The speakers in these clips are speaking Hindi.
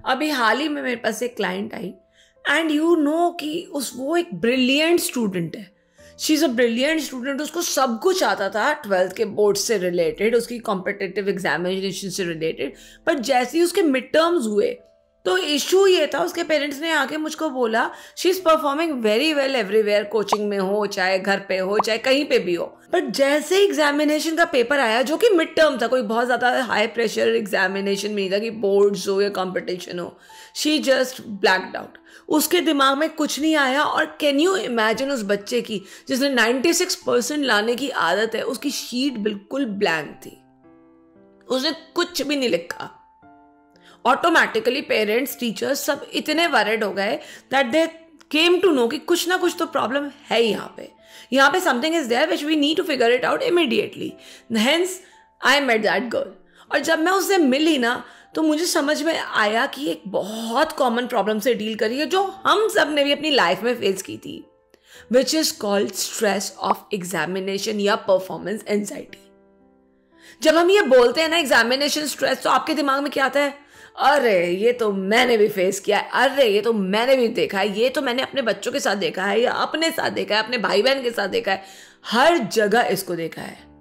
अभी हाल ही में मेरे पास एक client I and you know कि वो एक ब्रिलियंट स्टूडेंट है। She is a brilliant student, उसको सब कुछ आता था 12th के बोर्ड से रिलेटेड, उसकी कॉम्पिटिटिव एग्जामिनेशन से रिलेटेड, बट जैसे ही उसके मिड टर्म्स हुए तो इशू ये था, उसके पेरेंट्स ने आके मुझको बोला she is performing very well everywhere, coaching में हो चाहे घर पे हो चाहे कहीं पे भी हो, बट जैसे एग्जामिनेशन का पेपर आया जो कि मिड टर्म था, कोई बहुत ज़्यादा हाई प्रेशर एग्जामिनेशन नहीं था कि बोर्ड्स हो या कॉम्पिटिशन हो, शी जस्ट ब्लैक्ड आउट। उसके दिमाग में कुछ नहीं आया। और कैन यू इमेजिन उस बच्चे की जिसने 96% लाने की आदत है, उसकी शीट बिल्कुल ब्लैंक थी, उसने कुछ भी नहीं लिखा। ऑटोमेटिकली पेरेंट्स टीचर्स सब इतने वरिड हो गए that they came to know कि कुछ ना कुछ तो प्रॉब्लम है यहाँ पे something is there which we need to figure it out immediately. Hence I met that girl. और जब मैं उससे मिली ना तो मुझे समझ में आया कि एक बहुत कॉमन प्रॉब्लम से डील करी है जो हम सब ने भी अपनी लाइफ में फेस की थी, which is called stress of examination या परफॉर्मेंस एंजाइटी। जब हम ये बोलते हैं ना एग्जामिनेशन स्ट्रेस, तो आपके दिमाग में क्या आता है? अरे ये तो मैंने भी फेस किया है, अरे ये तो मैंने भी देखा है, ये तो मैंने अपने बच्चों के साथ देखा है या अपने साथ देखा है, अपने भाई बहन के साथ देखा है, हर जगह इसको देखा है।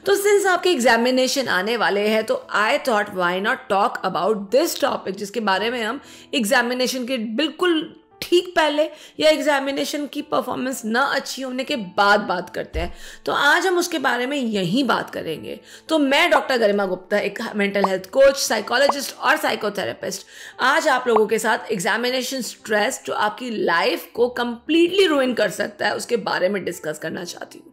तो सिंस आपके एग्जामिनेशन आने वाले हैं तो I thought why not talk about this topic, जिसके बारे में हम एग्जामिनेशन के बिल्कुल ठीक पहले या एग्जामिनेशन की परफॉर्मेंस ना अच्छी होने के बाद बात करते हैं। तो आज हम उसके बारे में यहीं बात करेंगे। तो मैं डॉक्टर गरिमा गुप्ता, एक मेंटल हेल्थ कोच, साइकोलॉजिस्ट और साइकोथेरेपिस्ट, आज आप लोगों के साथ एग्जामिनेशन स्ट्रेस जो आपकी लाइफ को कंप्लीटली रुइन कर सकता है उसके बारे में डिस्कस करना चाहती हूँ।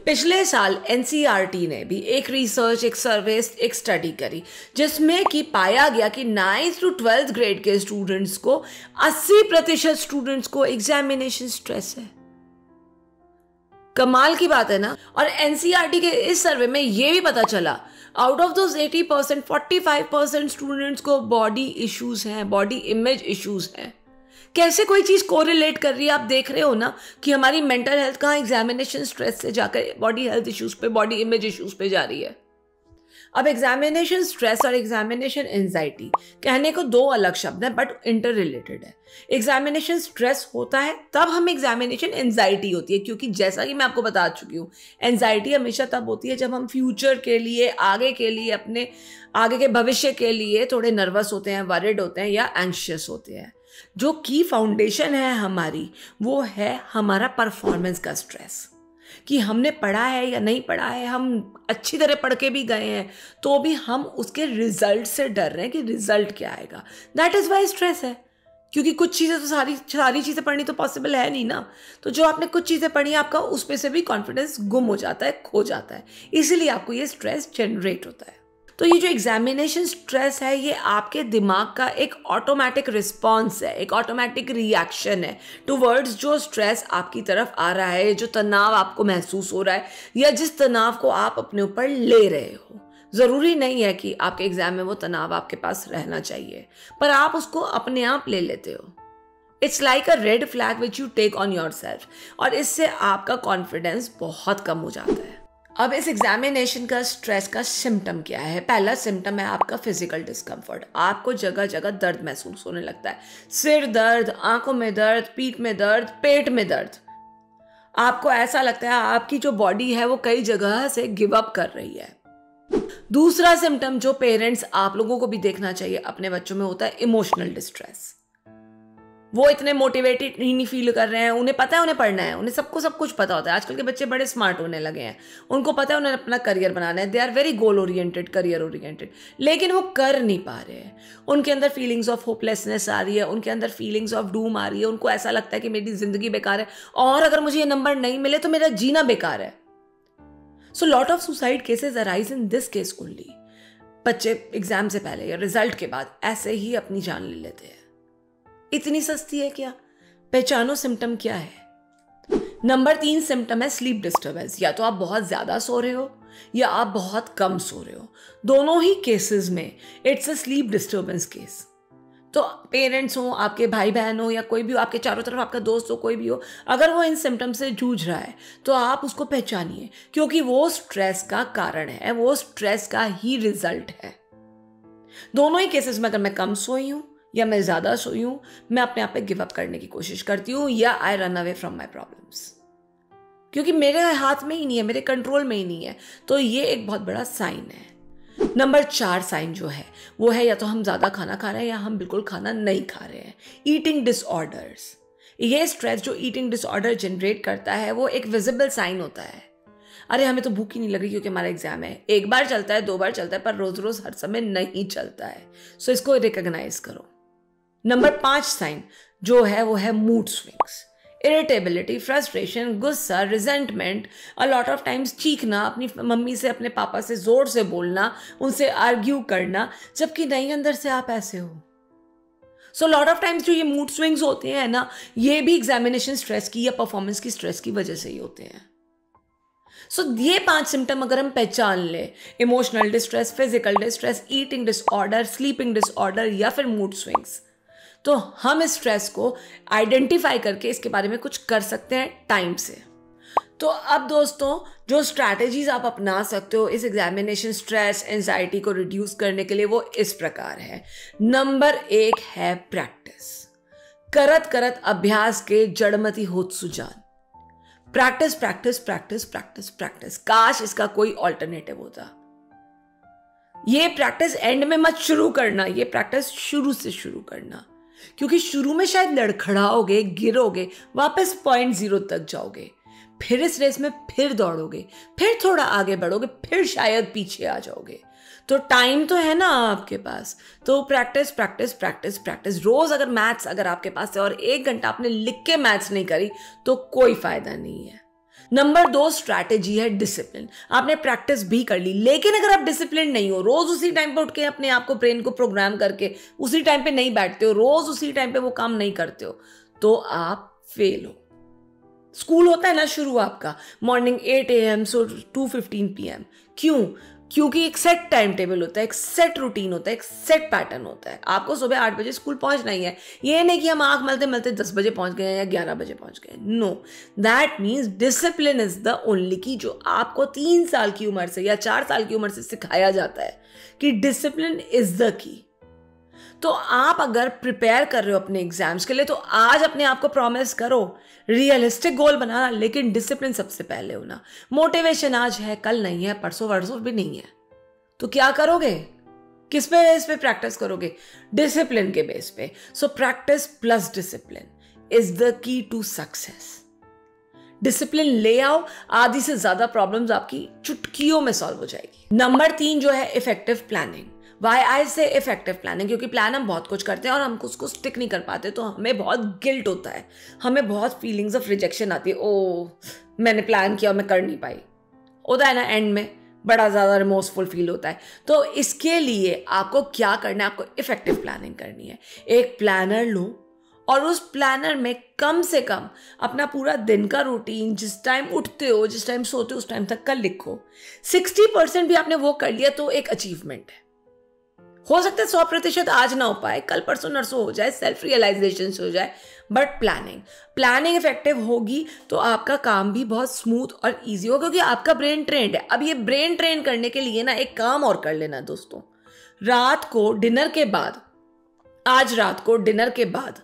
पिछले साल एनसीईआरटी ने भी एक रिसर्च, एक सर्वे, एक स्टडी करी जिसमें कि पाया गया कि 9th to 12th ग्रेड के स्टूडेंट्स को 80% स्टूडेंट्स को एग्जामिनेशन स्ट्रेस है। कमाल की बात है ना। और एनसीईआरटी के इस सर्वे में यह भी पता चला आउट ऑफ दोस 80% 45% स्टूडेंट्स को बॉडी इश्यूज हैं, बॉडी इमेज इश्यूज हैं। कैसे कोई चीज कोरिलेट कर रही है? आप देख रहे हो ना कि हमारी मेंटल हेल्थ कहाँ एग्जामिनेशन स्ट्रेस से जाकर बॉडी हेल्थ इश्यूज पे, बॉडी इमेज इश्यूज पे जा रही है। अब एग्जामिनेशन स्ट्रेस और एग्जामिनेशन एंजाइटी कहने को दो अलग शब्द हैं बट इंटर रिलेटेड है। एग्जामिनेशन स्ट्रेस होता है तब हम एग्जामिनेशन एंजाइटी होती है, क्योंकि जैसा कि मैं आपको बता चुकी हूँ एंजाइटी हमेशा तब होती है जब हम फ्यूचर के लिए, आगे के लिए, अपने आगे के भविष्य के लिए थोड़े नर्वस होते हैं, वरिड होते हैं या एंशियस होते हैं। जो की फाउंडेशन है हमारी वो है हमारा परफॉर्मेंस का स्ट्रेस, कि हमने पढ़ा है या नहीं पढ़ा है, हम अच्छी तरह पढ़ के भी गए हैं तो भी हम उसके रिजल्ट से डर रहे हैं कि रिजल्ट क्या आएगा। दैट इज वाई स्ट्रेस है, क्योंकि कुछ चीज़ें तो सारी चीज़ें पढ़नी तो पॉसिबल है नहीं ना। तो जो आपने कुछ चीज़ें पढ़ी आपका उस पे से भी कॉन्फिडेंस गुम हो जाता है, खो जाता है, इसीलिए आपको ये स्ट्रेस जनरेट होता है। तो ये जो एग्जामिनेशन स्ट्रेस है ये आपके दिमाग का एक ऑटोमेटिक रिस्पॉन्स है, एक ऑटोमेटिक रिएक्शन है टुवर्ड्स जो स्ट्रेस आपकी तरफ आ रहा है, जो तनाव आपको महसूस हो रहा है या जिस तनाव को आप अपने ऊपर ले रहे हो। ज़रूरी नहीं है कि आपके एग्जाम में वो तनाव आपके पास रहना चाहिए, पर आप उसको अपने आप ले लेते हो। It's like a red flag which you take on yourself, और इससे आपका कॉन्फिडेंस बहुत कम हो जाता है। अब इस एग्जामिनेशन का स्ट्रेस का सिम्टम क्या है? पहला सिम्टम है आपका फिजिकल डिस्कम्फर्ट। आपको जगह जगह दर्द महसूस होने लगता है, सिर दर्द, आंखों में दर्द, पीठ में दर्द, पेट में दर्द। आपको ऐसा लगता है आपकी जो बॉडी है वो कई जगह से गिव अप कर रही है। दूसरा सिम्टम जो पेरेंट्स आप लोगों को भी देखना चाहिए अपने बच्चों में होता है इमोशनल डिस्ट्रेस। वो इतने मोटिवेटेड ही नहीं फील कर रहे हैं, उन्हें पता है उन्हें पढ़ना है, उन्हें सब कुछ पता होता है। आजकल के बच्चे बड़े स्मार्ट होने लगे हैं, उनको पता है उन्हें अपना करियर बनाना है, they are very goal oriented, career oriented, लेकिन वो कर नहीं पा रहे हैं। उनके अंदर फीलिंग्स ऑफ होपलेसनेस आ रही है, उनके अंदर फीलिंग्स ऑफ डूम आ रही है, उनको ऐसा लगता है कि मेरी जिंदगी बेकार है और अगर मुझे ये नंबर नहीं मिले तो मेरा जीना बेकार है। So lot of suicide cases arise in this case only. बच्चे एग्जाम से पहले या रिजल्ट के बाद ऐसे ही अपनी जान ले लेते हैं। इतनी सस्ती है क्या? पहचानो सिम्टम क्या है। नंबर 3 सिम्टम है स्लीप डिस्टर्बेंस। या तो आप बहुत ज्यादा सो रहे हो या आप बहुत कम सो रहे हो, दोनों ही केसेस में it's a slip disturbance case. तो पेरेंट्स हो, आपके भाई बहन हो या कोई भी हो, आपके चारों तरफ आपका दोस्त हो, कोई भी हो, अगर वो इन सिम्टम से जूझ रहा है तो आप उसको पहचानिए, क्योंकि वो स्ट्रेस का कारण है, वो स्ट्रेस का ही रिजल्ट है। दोनों ही केसेस में अगर मैं कम सोई हूं या मैं ज्यादा सोई हूं, मैं अपने आप पे गिव अप करने की कोशिश करती हूं या I run away from my problems, क्योंकि मेरे हाथ में ही नहीं है, मेरे कंट्रोल में ही नहीं है। तो ये एक बहुत बड़ा साइन है। नंबर 4 साइन जो है वो है या तो हम ज्यादा खाना खा रहे हैं या हम बिल्कुल खाना नहीं खा रहे हैं। ईटिंग डिसऑर्डर्स, ये स्ट्रेस जो ईटिंग डिसऑर्डर जनरेट करता है वो एक विजिबल साइन होता है। अरे हमें तो भूख ही नहीं लग रही क्योंकि हमारा एग्जाम है। एक बार चलता है, 2 बार चलता है, पर रोज रोज हर समय नहीं चलता है। सो इसको रिकॉग्नाइज करो। नंबर 5 साइन जो है वो है मूड स्विंग्स, इरिटेबिलिटी, फ्रस्ट्रेशन, गुस्सा, resentment, a lot of times चीखना, अपनी मम्मी से अपने पापा से जोर से बोलना, उनसे आर्ग्यू करना, जबकि नहीं अंदर से आप ऐसे हो। सो लॉट ऑफ टाइम्स जो ये मूड स्विंग्स होते हैं ना, ये भी एग्जामिनेशन स्ट्रेस की या परफॉर्मेंस की स्ट्रेस की वजह से ही होते हैं। सो ये 5 सिम्टम अगर हम पहचान ले, emotional distress, physical distress, eating disorder, sleeping disorder या फिर मूड स्विंग्स, तो हम इस स्ट्रेस को आइडेंटिफाई करके इसके बारे में कुछ कर सकते हैं टाइम से। तो अब दोस्तों जो स्ट्रैटेजीज आप अपना सकते हो इस एग्जामिनेशन स्ट्रेस एंजाइटी को रिड्यूस करने के लिए वो इस प्रकार है। नंबर 1 है प्रैक्टिस। करत करत अभ्यास के जड़मती होत सुजान। Practice practice practice practice practice, काश इसका कोई ऑल्टरनेटिव होता। ये प्रैक्टिस एंड में मत शुरू करना, ये प्रैक्टिस शुरू से शुरू करना, क्योंकि शुरू में शायद लड़खड़ाओगे, गिरोगे, वापस पॉइंट 0 तक जाओगे, फिर इस रेस में फिर दौड़ोगे, फिर थोड़ा आगे बढ़ोगे, फिर शायद पीछे आ जाओगे। तो टाइम तो है ना आपके पास, तो प्रैक्टिस प्रैक्टिस प्रैक्टिस प्रैक्टिस। रोज अगर मैथ्स अगर आपके पास है और 1 घंटा आपने लिख के मैथ्स नहीं करी तो कोई फायदा नहीं है। नंबर 2 स्ट्रैटेजी है डिसिप्लिन। आपने प्रैक्टिस भी कर ली, लेकिन अगर आप डिसिप्लिन नहीं हो, रोज उसी टाइम पे उठ के अपने आप को ब्रेन को प्रोग्राम करके उसी टाइम पे नहीं बैठते हो, रोज उसी टाइम पे वो काम नहीं करते हो, तो आप फेल हो। स्कूल होता है ना शुरू आपका मॉर्निंग 8 AM सो 2:15 PM। क्यों? क्योंकि एक सेट टाइम टेबल होता है, एक सेट रूटीन होता है, एक सेट पैटर्न होता है। आपको सुबह 8 बजे स्कूल पहुंचना ही है। ये नहीं कि हम आंख मलते मलते 10 बजे पहुंच गए या 11 बजे पहुंच गए। No, that means discipline is the only key, जो आपको 3 साल की उम्र से या 4 साल की उम्र से सिखाया जाता है कि डिसिप्लिन इज द की। तो आप अगर प्रिपेयर कर रहे हो अपने एग्जाम्स के लिए तो आज अपने आप को प्रॉमिस करो, रियलिस्टिक गोल बनाना, लेकिन डिसिप्लिन सबसे पहले होना। मोटिवेशन आज है, कल नहीं है, परसों वर्सों भी नहीं है, तो क्या करोगे? किस पे बेस पे प्रैक्टिस करोगे? डिसिप्लिन के बेस पे। So practice plus discipline is the key to success. Discipline ले आओ, आधी से ज्यादा प्रॉब्लम्स आपकी चुटकियों में सॉल्व हो जाएगी। नंबर 3 जो है इफेक्टिव प्लानिंग। वाई आई से इफेक्टिव प्लानिंग, क्योंकि प्लान हम बहुत कुछ करते हैं और हम उसको स्टिक नहीं कर पाते, तो हमें बहुत गिल्ट होता है, हमें बहुत फीलिंग्स ऑफ रिजेक्शन आती है। ओ मैंने प्लान किया और मैं कर नहीं पाई, होता है ना, एंड में बड़ा ज़्यादा रिमोर्सफुल फील होता है। तो इसके लिए आपको क्या करना है? आपको इफेक्टिव प्लानिंग करनी है। एक प्लानर लो और उस प्लानर में कम से कम अपना पूरा दिन का रूटीन, जिस टाइम उठते हो, जिस टाइम सोते हो, उस टाइम तक का लिखो। 60% भी आपने वो कर लिया तो एक अचीवमेंट है। हो सकता है 100% आज ना हो पाए, कल परसों नरसों हो जाए, सेल्फ रियलाइजेशन हो जाए, बट प्लानिंग इफेक्टिव होगी तो आपका काम भी बहुत स्मूथ और इजी होगा, क्योंकि आपका ब्रेन ट्रेंड है। अब ये ब्रेन ट्रेन करने के लिए ना एक काम और कर लेना दोस्तों, रात को डिनर के बाद, आज रात को डिनर के बाद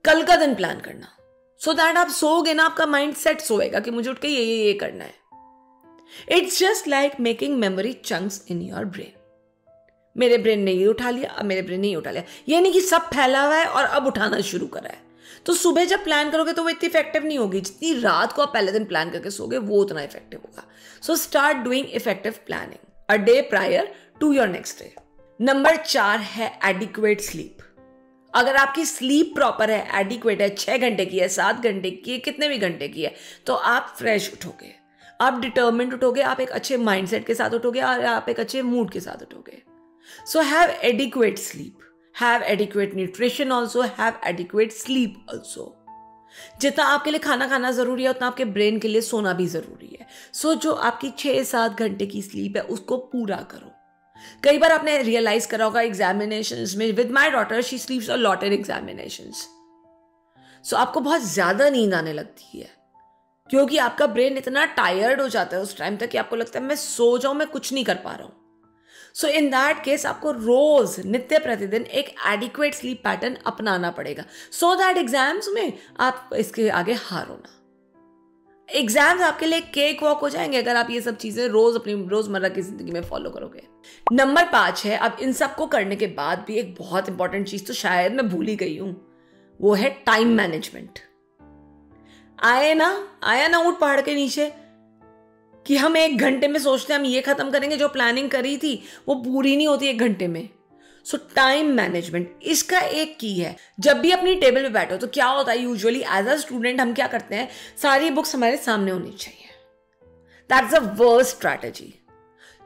कल का दिन प्लान करना, सो दैट आप सोओगे ना, आपका माइंड सेट सोएगा कि मुझे उठ के ये करना है। It's just like making memory chunks in your brain. मेरे ब्रेन ने ये उठा लिया, अब मेरे ब्रेन ने ये उठा लिया, ये नहीं कि सब फैला हुआ है और अब उठाना शुरू करा है। तो सुबह जब प्लान करोगे तो वो इतनी इफेक्टिव नहीं होगी जितनी रात को आप पहले दिन प्लान करके सोगे, वो उतना इफेक्टिव होगा। So start doing effective planning a day prior to your next day. Number 4 है एडिक्वेट स्लीप। अगर आपकी स्लीप प्रॉपर है, एडिक्वेट है, 6 घंटे की है, 7 घंटे की है, कितने भी घंटे की है, तो आप फ्रेश उठोगे, आप डिटर्मिन्ड उठोगे, आप एक अच्छे माइंडसेट के साथ उठोगे और आप एक अच्छे मूड के साथ उठोगे। So have adequate sleep, have adequate nutrition also, have adequate sleep also. जितना आपके लिए खाना खाना जरूरी है उतना आपके ब्रेन के लिए सोना भी जरूरी है। सो जो आपकी 6-7 घंटे की स्लीप है उसको पूरा करो। कई बार आपने रियलाइज करा होगा एग्जामिनेशंस में, with my daughter she sleeps a lot in examinations. So आपको बहुत ज्यादा नींद आने लगती है क्योंकि आपका ब्रेन इतना टायर्ड हो जाता है उस टाइम तक कि आपको लगता है मैं सो जाऊं, मैं कुछ नहीं कर पा रहा हूं। सो इन दैट केस आपको रोज नित्य प्रतिदिन एक एडिक्वेट स्लीप पैटर्न अपनाना पड़ेगा सो दैट एग्जाम्स में आप इसके आगे हारो ना। एग्जाम्स आपके लिए केक वॉक हो जाएंगे अगर आप ये सब चीजें रोज अपनी रोजमर्रा की जिंदगी में फॉलो करोगे। नंबर 5 है, अब इन सबको करने के बाद भी एक बहुत इंपॉर्टेंट चीज तो शायद मैं भूल ही गई हूं, वो है टाइम मैनेजमेंट। आया ना ऊंट पहाड़ के नीचे कि हम 1 घंटे में सोचते हैं हम ये खत्म करेंगे, जो प्लानिंग करी थी वो पूरी नहीं होती 1 घंटे में। सो टाइम मैनेजमेंट इसका एक की है। जब भी अपनी टेबल पे बैठो तो क्या होता है, यूजुअली एज अ स्टूडेंट हम क्या करते हैं, सारी बुक्स हमारे सामने होनी चाहिए। That's a worst strategy.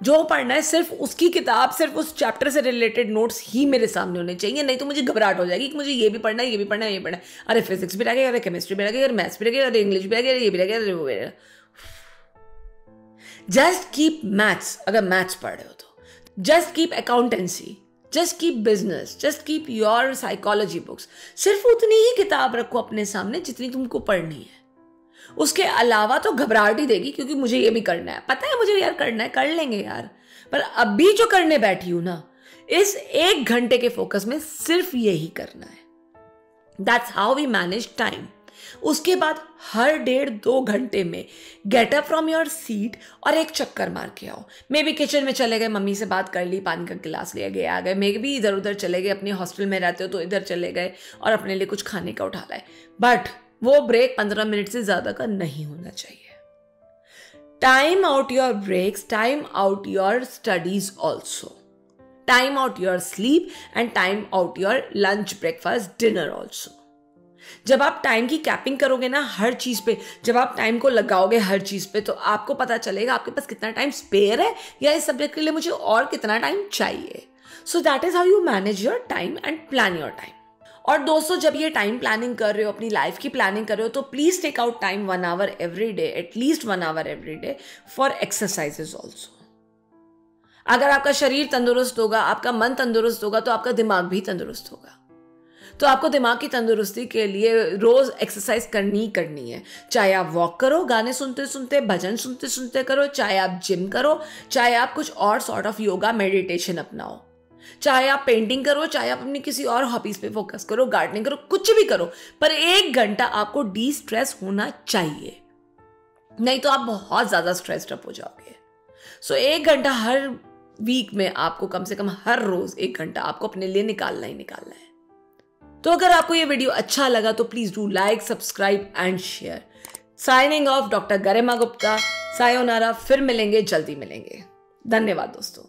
जो पढ़ना है सिर्फ उसकी किताब, सिर्फ उस चैप्टर से रिलेटेड नोट्स ही मेरे सामने होने चाहिए, नहीं तो मुझे घबराहट हो जाएगी कि मुझे ये भी पढ़ना है, ये भी पढ़ना है, ये पढ़ना है। अरे फिजिक्स भी लगेगा, अरे केमिस्ट्री भी लगेगा, अरे मैथ्स भी लगेगा, अरे इंग्लिश भी लगेगा, ये भी लगेगा, अरे वो भी लगेगा। जस्ट कीप मैथ्स, अगर मैथ्स पढ़ रहे हो तो just keep accountancy, just keep business, just keep your psychology books. सिर्फ उतनी ही किताब रखो अपने सामने जितनी तुमको पढ़नी है। उसके अलावा तो घबराहट ही देगी क्योंकि मुझे ये भी करना है, पता है मुझे यार करना है, कर लेंगे यार, पर अभी जो करने बैठी हूं ना, इस 1 घंटे के फोकस में सिर्फ यही करना है। That's how we manage time. उसके बाद हर 1.5-2 घंटे में get up from your seat और एक चक्कर मार के आओ। मे बी किचन में चले गए, मम्मी से बात कर ली, पानी का गिलास ले गए, आ गए। मे बी इधर उधर चले गए, अपने हॉस्टल में रहते हो तो इधर चले गए और अपने लिए कुछ खाने का उठा लाए, बट वो ब्रेक 15 मिनट से ज्यादा का नहीं होना चाहिए। Time out your breaks, time out your studies also, time out your sleep and time out your lunch, breakfast, dinner also. जब आप टाइम की कैपिंग करोगे ना हर चीज पे, जब आप टाइम को लगाओगे हर चीज पे, तो आपको पता चलेगा आपके पास कितना टाइम स्पेयर है या इस सब्जेक्ट के लिए मुझे और कितना टाइम चाहिए। So that is how you manage your time and plan your time. और दोस्तों, जब ये टाइम प्लानिंग कर रहे हो, अपनी लाइफ की प्लानिंग कर रहे हो, तो please take out time 1 hour every day, at least 1 hour every day for exercises also. अगर आपका शरीर तंदुरुस्त होगा, आपका मन तंदुरुस्त होगा, तो आपका दिमाग भी तंदुरुस्त होगा। तो आपको दिमाग की तंदुरुस्ती के लिए रोज एक्सरसाइज करनी है। चाहे आप वॉक करो, गाने सुनते सुनते, भजन सुनते सुनते करो, चाहे आप जिम करो, चाहे आप कुछ और सॉर्ट ऑफ योगा मेडिटेशन अपनाओ, चाहे आप पेंटिंग करो, चाहे आप अपनी किसी और हॉबीज पे फोकस करो, गार्डनिंग करो, कुछ भी करो, पर 1 घंटा आपको डी स्ट्रेस होना चाहिए, नहीं तो आप बहुत ज्यादा स्ट्रेस्ड अप हो जाओगे। सो 1 घंटा हर वीक में आपको, कम से कम हर रोज 1 घंटा आपको अपने लिए निकालना ही निकालना है। तो अगर आपको ये वीडियो अच्छा लगा तो please do like, subscribe and share. Signing off, doctor Garima Gupta. Sayonara, फिर मिलेंगे, जल्दी मिलेंगे। धन्यवाद दोस्तों।